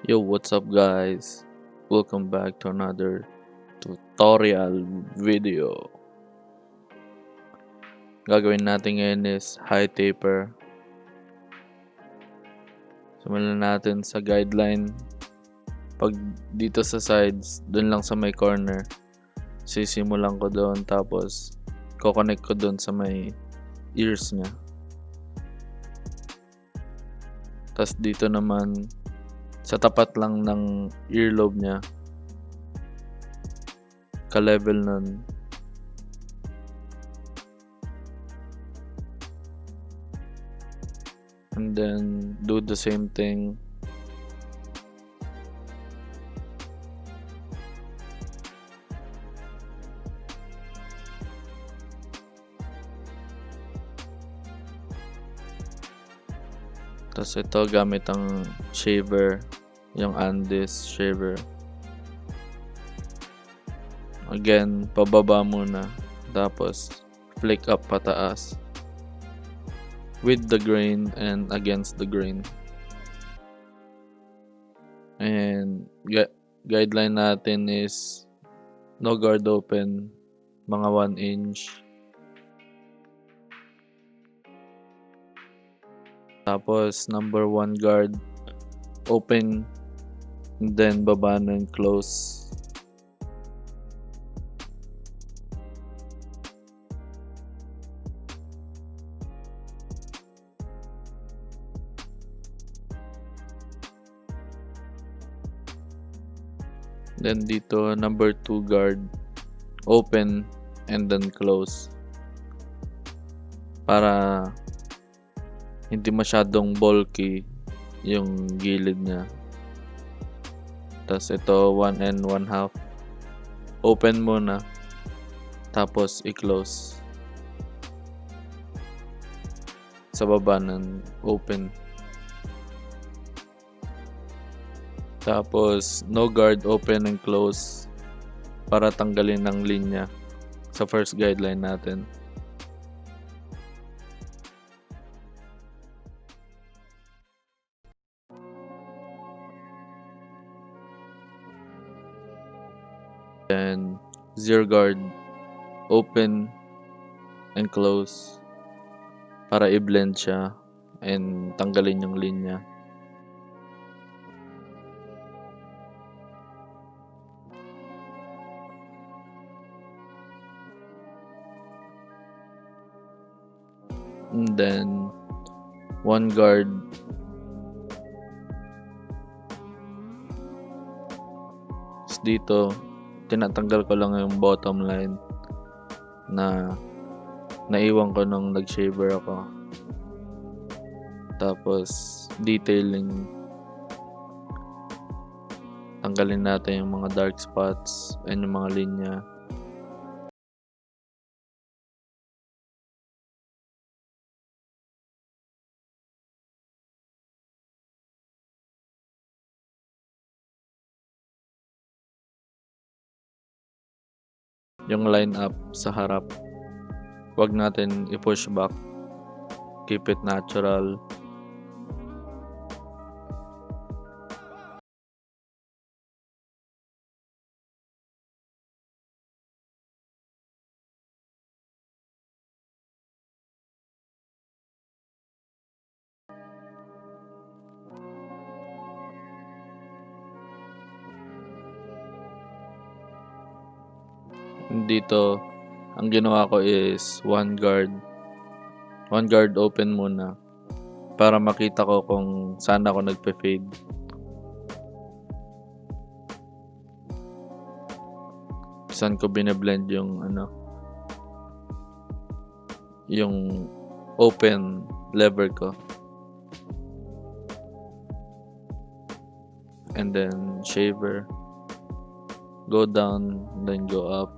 Yo, what's up guys? Welcome back to another tutorial video. Gagawin natin ngayon is high taper. Simulan natin sa guideline. Pag dito sa sides, dun lang sa may corner, sisimulan ko doon tapos ko-connect ko doon sa may ears niya. Tapos dito naman sa tapat lang ng earlobe niya, ka-level nun. And then do the same thing tapos ito gamit ang shaver, yung Andes shaver. Again, pababa muna tapos flick up pataas with the grain and against the grain. And guideline natin is no guard open, mga 1 inch. Tapos number 1 guard open, and then baba and close. Then dito number 2 guard open and then close, para hindi masyadong bulky yung gilid niya. Tapos ito 1 and 1/2 open muna tapos i-close sa baba ng open. Tapos no guard open and close para tanggalin ng linya sa first guideline natin. Then zero guard open and close para i-blend siya and tanggalin yung linya. And then 1 guard dito tinatanggal ko lang yung bottom line na naiwan ko nung nag-shaver ako. Tapos detailing, tanggalin natin yung mga dark spots and yung mga linya. Yung line up sa harap, wag natin i-push back, keep it natural. Dito ang ginawa ko is 1 guard open muna para makita ko kung saan ako nagpe-fade. Saan ko bine-blend yung yung open lever ko. And then shaver, go down, then go up.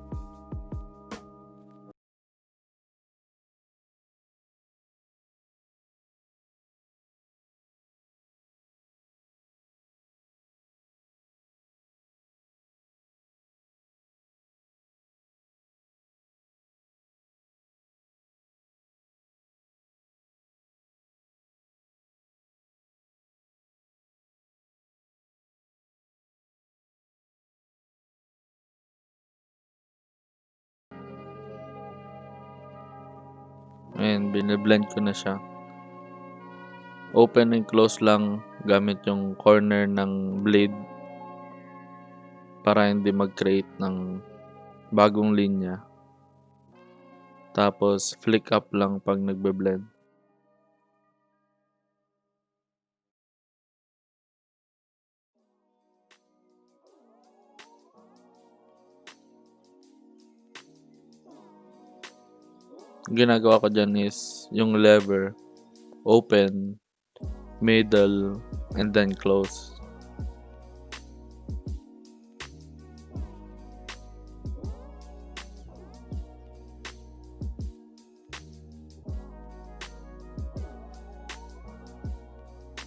and biniblend ko na siya. Open and close lang gamit yung corner ng blade para hindi mag-create ng bagong linya. Tapos flick up lang pag nagbe-blend. Ang ginagawa ko dyan is yung lever, open, middle, and then close.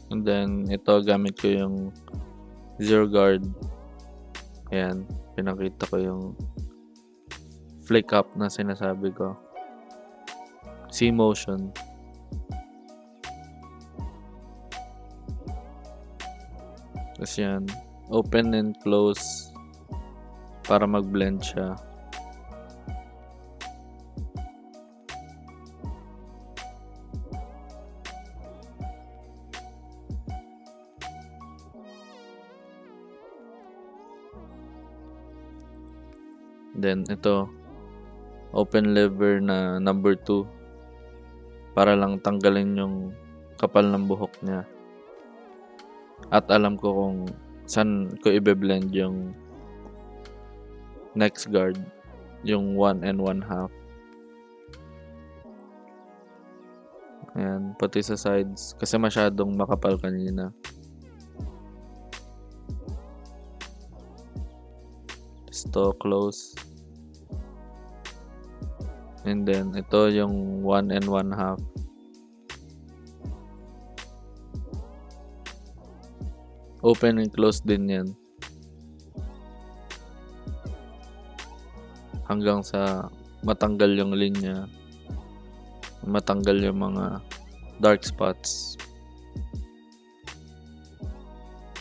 And then, ito gamit ko yung zero guard. Ayan, pinakita ko yung flick up na sinasabi ko. C-motion. Tapos yan, open and close para mag-blend siya. Then ito, open lever na number 2 para lang tanggalin yung kapal ng buhok niya. At alam ko kung saan ko i-blend yung next guard, yung 1 and 1/2. Ayan, pati sa sides kasi masyadong makapal kanina. Ito close. And then ito yung 1 and 1/2. Open and close din yan. Hanggang sa matanggal yung linya. Matanggal yung mga dark spots.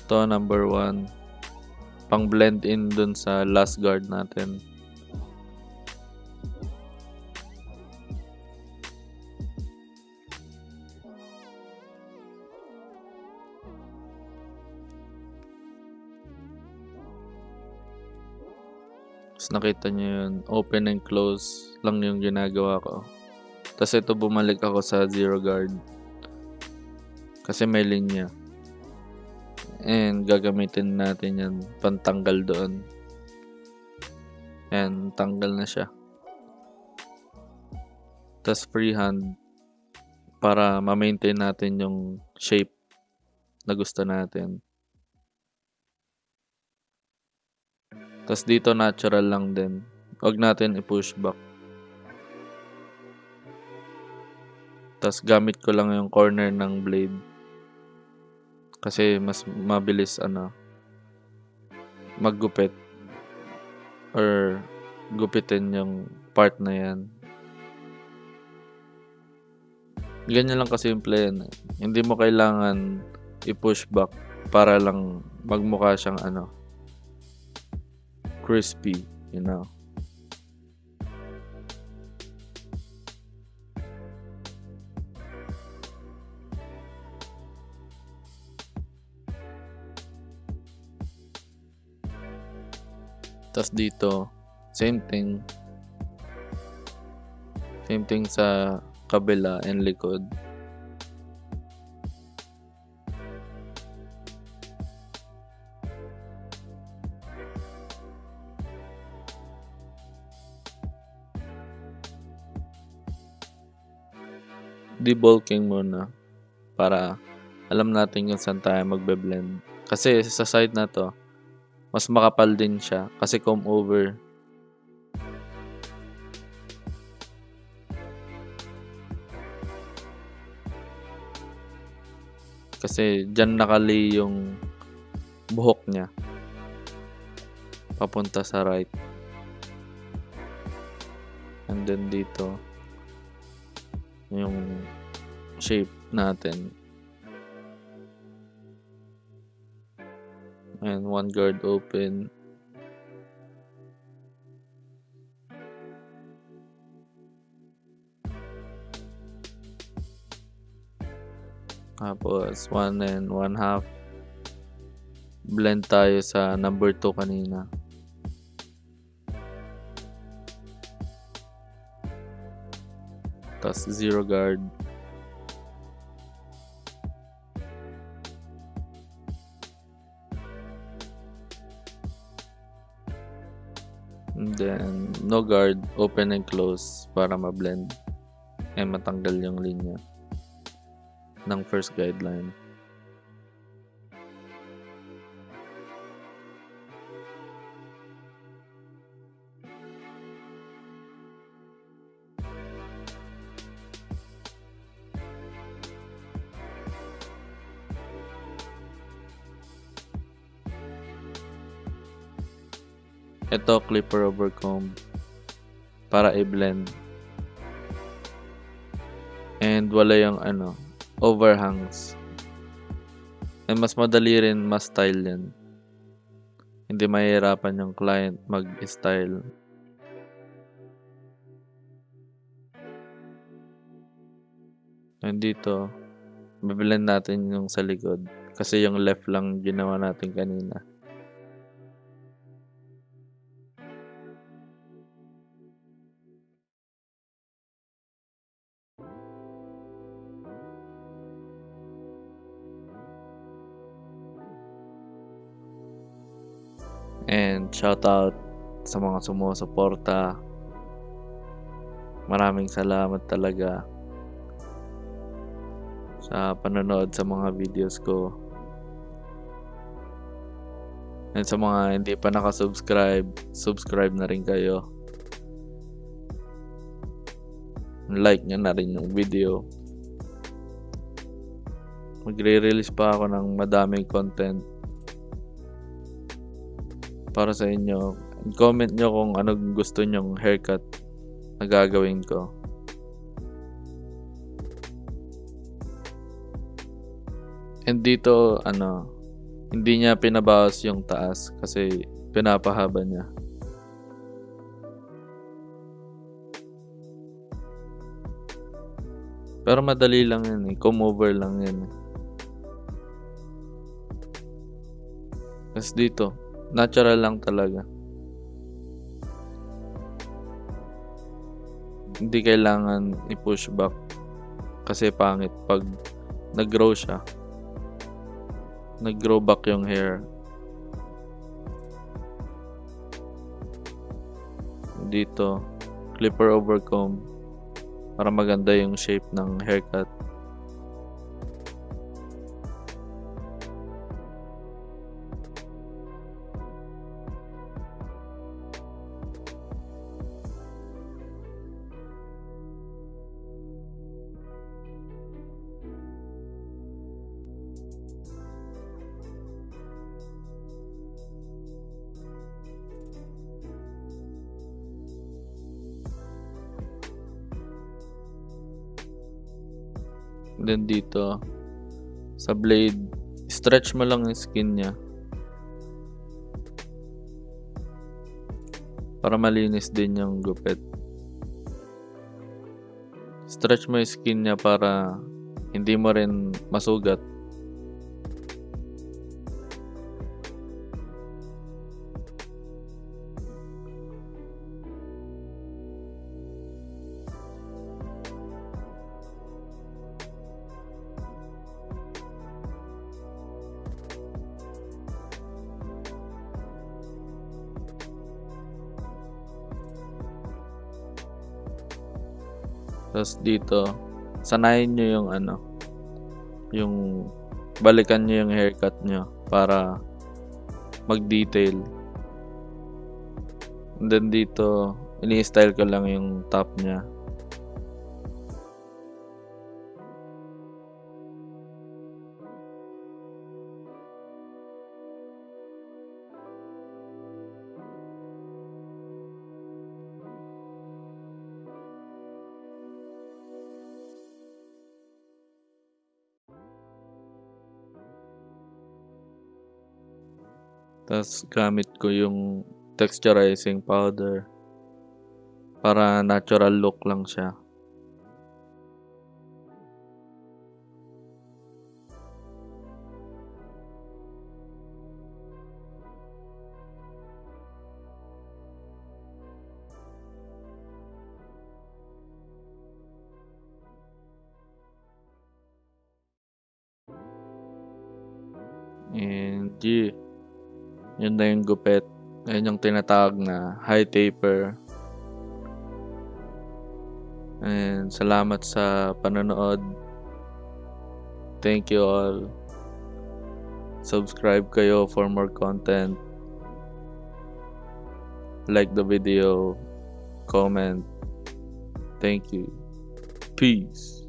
Ito number 1. Pang blend in dun sa last guard natin. Nakita nyo yun, open and close lang yung ginagawa ko. Tapos ito bumalik ako sa zero guard kasi may linya, and gagamitin natin yan pantanggal doon. And tanggal na siya. Tapos freehand para ma-maintain natin yung shape na gusto natin. Tapos dito natural lang din. Huwag natin i-push back. Tapos gamit ko lang yung corner ng blade. Kasi mas mabilis maggupit. Or gupitin yung part na yan. Ganyan lang kasimple yan. Hindi mo kailangan i-push back para lang magmukha siyang crispy, you know. Tas dito, same thing sa kabila and likod. Debulking muna para alam natin kung saan tayo magbe-blend. Kasi sa side na to, mas makapal din siya kasi comb over. Kasi dyan nakali yung buhok niya papunta sa right. And then dito yung shape natin. And one guard open. Tapos 1 and 1/2. Blend tayo sa number 2 kanina. Tapos 0 guard. And then no guard, open and close para ma-blend. Matanggal yung linya ng first guideline. Ito clipper over comb para i-blend. And wala yung overhangs. And mas madali rin ma-style yan. Hindi mahihirapan yung client mag-style. And dito, biblend natin yung sa likod. Kasi yung left lang ginawa natin kanina. And shout out sa mga sumusuporta. Maraming salamat talaga sa panonood sa mga videos ko. And sa mga hindi pa nakasubscribe, subscribe na rin kayo. Like nyo na rin yung video. Magre-release pa ako ng madaming content para sa inyo. Comment nyo kung anong gusto nyong haircut na gagawin ko. And dito, hindi niya pinabawas yung taas kasi pinapahaba niya. Pero madali lang yan comb over lang yan Tapos dito, natural lang talaga. Hindi kailangan i-push back kasi pangit pag nag-grow siya. Nag-grow back yung hair. Dito, clipper over comb para maganda yung shape ng haircut. Then dito sa blade, stretch mo lang yung skin niya para malinis din yung gupit. Stretch mo yung skin niya para hindi mo rin masugat. Tapos dito, sanayin nyo yung yung balikan nyo yung haircut nyo para mag-detail. And then dito, ini-style ko lang yung top niya. Tapos gamit ko yung texturizing powder para natural look lang siya. And yeah, yun na yung gupit. Ayun yung tinatawag na high taper. And salamat sa panonood. Thank you all. Subscribe kayo for more content. Like the video. Comment. Thank you. Peace.